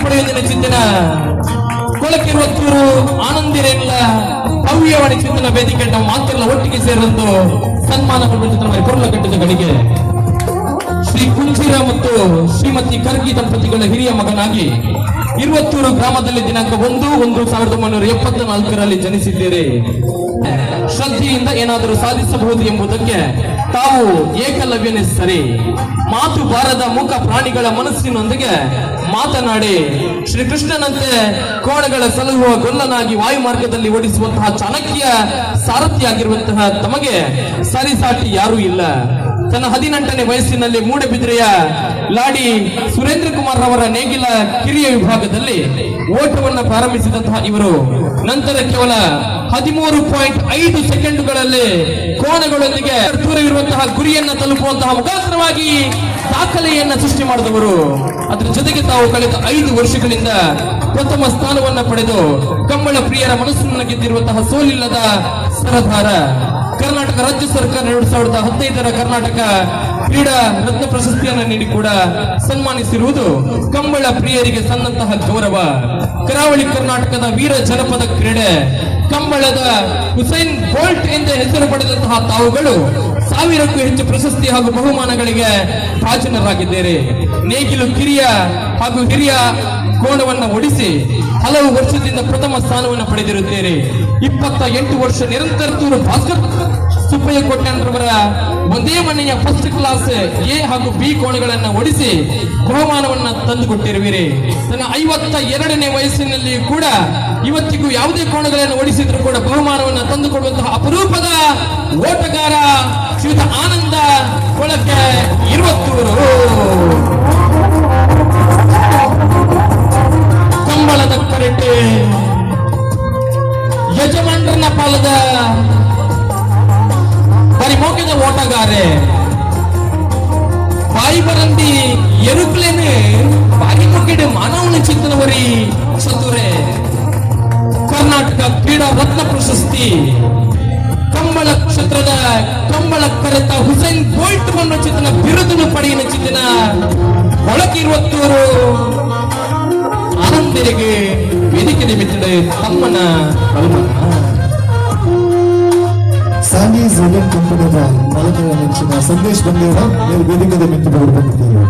ಪಡೆಯುವುದನ್ನು ಚಿಂತನ ಕೊಳಕಿರುವತ್ತೂರು ಆನಂದಿರೆಲ್ಲ ಭವ್ಯವಾಣಿ ಚಿಂತನ ವೇದಿಕೆ ನಾವು ಮಾತೆಲ್ಲ ಒಟ್ಟಿಗೆ ಸೇರಲು ಸನ್ಮಾನಗಳು ಚಿಂತನ ಕೊರಲ ಕಟ್ಟಿದ ಗಡಿಗೆ ಶ್ರೀ ಕುಂಜೀರ ಮತ್ತು ಶ್ರೀಮತಿ ಕರ್ಗಿ ದಂಪತಿಗಳ ಹಿರಿಯ ಮಗನಾಗಿ ಇರುವತ್ತೂರು ಗ್ರಾಮದಲ್ಲಿ ದಿನಾಂಕ 1/1/1974 ಜನಿಸಿದ್ದೀರಿ. ಶ್ರದ್ಧೆಯಿಂದ ಏನಾದರೂ ಸಾಧಿಸಬಹುದು ಎಂಬುದಕ್ಕೆ ತಾವು ಏಕಲವ್ಯನೇ ಸರಿ. ಮಾತು ಬಾರದ ಮೂಕ ಪ್ರಾಣಿಗಳ ಮನಸ್ಸಿನೊಂದಿಗೆ ಮಾತನಾಡಿ ಶ್ರೀಕೃಷ್ಣನಂತೆ ಕೋಣಗಳ ಸಲಹುವ ಗೊಲ್ಲನಾಗಿ ವಾಯುಮಾರ್ಗದಲ್ಲಿ ಓಡಿಸುವಂತಹ ಚಾಣಕ್ಯ ಸಾರಥಿಯಾಗಿರುವಂತಹ ತಮಗೆ ಸರಿಸಾಟಿ ಯಾರೂ ಇಲ್ಲ. ತನ್ನ 18ನೇ ವಯಸ್ಸಿನಲ್ಲಿ ಮೂಡಬಿದ್ರೆಯ ಲಾಡಿ ಸುರೇಂದ್ರ ಕುಮಾರ್ ಅವರ ನೇಗಿಲ ಕಿರಿಯ ವಿಭಾಗದಲ್ಲಿ ಓಟವನ್ನು ಪ್ರಾರಂಭಿಸಿದಂತಹ ಇವರು ನಂತರ ಕೇವಲ 13.5 ಸೆಕೆಂಡುಗಳಲ್ಲಿ ಕೋಣಗಳೊಂದಿಗೆ ದೂರವಿರುವಂತಹ ಗುರಿಯನ್ನ ತಲುಪುವಂತಹ ಮುಖಾಂತರವಾಗಿ ದಾಖಲೆಯನ್ನ ಸೃಷ್ಟಿ ಮಾಡಿದವರು. ಅದರ ಜೊತೆಗೆ ತಾವು ಕಳೆದ 5 ವರ್ಷಗಳಿಂದ ಪ್ರಥಮ ಸ್ಥಾನವನ್ನ ಪಡೆದು ಕಂಬಳ ಪ್ರಿಯರ ಮನಸ್ಸನ್ನು ಗೆದ್ದಿರುವಂತಹ ಸೋಲಿಲ್ಲದ ಸರದಾರ. ಕರ್ನಾಟಕ ರಾಜ್ಯ ಸರ್ಕಾರ 2015ರ ಕರ್ನಾಟಕ ಕ್ರೀಡಾ ರತ್ನ ಪ್ರಶಸ್ತಿಯನ್ನು ನೀಡಿ ಕೂಡ ಸನ್ಮಾನಿಸಿರುವುದು ಕಂಬಳ ಪ್ರಿಯರಿಗೆ ಸಂದಂತಹ ಗೌರವ. ಕರಾವಳಿ ಕರ್ನಾಟಕದ ವೀರ ಜನಪದ ಕ್ರೀಡೆ ಕಂಬಳದ ಹುಸೈನ್ ಬೋಲ್ಟ್ ಎಂದೇ ಹೆಸರು ಪಡೆದಂತಹ ತಾವುಗಳು 1000ಕ್ಕೂ ಹೆಚ್ಚು ಪ್ರಶಸ್ತಿ ಹಾಗೂ ಬಹುಮಾನಗಳಿಗೆ ಭಾಜನರಾಗಿದ್ದಾರೆ. ನೇಗಿಲು ಕಿರಿಯ ಹಾಗೂ ಹಿರಿಯ ಕೋಣವನ್ನ ಒಡಿಸಿ ಹಲವು ವರ್ಷದಿಂದ ಪ್ರಥಮ ಸ್ಥಾನವನ್ನು ಪಡೆದಿರುತ್ತಾರೆ. 28 ವರ್ಷ ನಿರಂತರ ಭಾಸ್ಕರ್ ಸುಬ್ಬಯ್ಯ ಕೊಟ್ಟಣ್ಣರವರ ಒಂದೇ ಮನೆಯ ಫಸ್ಟ್ ಕ್ಲಾಸ್ ಎ ಹಾಗೂ ಬಿ ಕೋಣೆಗಳನ್ನ ಒಡಿಸಿ ಬಹುಮಾನವನ್ನ ತಂದುಕೊಟ್ಟಿರುವಿರಿ. ತನ್ನ 52ನೇ ವಯಸ್ಸಿನಲ್ಲಿ ಕೂಡ ಇವತ್ತಿಗೂ ಯಾವುದೇ ಕೋಣೆಗಳನ್ನು ಓಡಿಸಿದ್ರು ಕೂಡ ಬಹುಮಾನವನ್ನ ತಂದುಕೊಡುವಂತಹ ಅಪರೂಪದ ಓಟಗಾರ ಶ್ರೀಯುತ ಆನಂದ ಕೊಳಕೆ ಇರುವತ್ತೂರು. ಕಂಬಳದ ಕರೆಟೆ ಯಜಮಾನರನ್ನ ಪಾಲದ ಪರಿಮೋಗದ ಓಟಗಾರೆ ಬಾಯಿ ಬರಂದಿ ಎರುಕ್ಲೇನೆ ಬಾರಿ ಮುಗಿಡ ಮಾನವನ ಚಿಂತನವರಿ ಚತುರೆ. ಕರ್ನಾಟಕ ಕ್ರೀಡಾ ರತ್ನ ಪ್ರಶಸ್ತಿ ಕಂಬಳ ಕ್ಷೇತ್ರದ ಕಂಬಳ ಕರೆತ ಹುಸೈನ್ ಬೋಲ್ಟ್ ಅನ್ನೋ ಚಿಂತನ ಬಿರುದನ್ನು ಪಡೆಯುವ ಚಿಂತನ ಒಳಗಿರುವತ್ತೂರು ಆನಂದರಿಗೆ ವೇದಿಕೆ ನಿಮಿತ್ತಡೆ ತಮ್ಮನ ಸಾನಿ ಜೋಗನ್ ಕಂಪನಿಯ ಮಾಲಕರ ನೆಚ್ಚಿನ ಸಂದೇಶ್ ಬಂದೇವ ವೇದಿಕೆ ನಿಮಿತ್ತ ಬಂದಿದ್ದಾರೆ.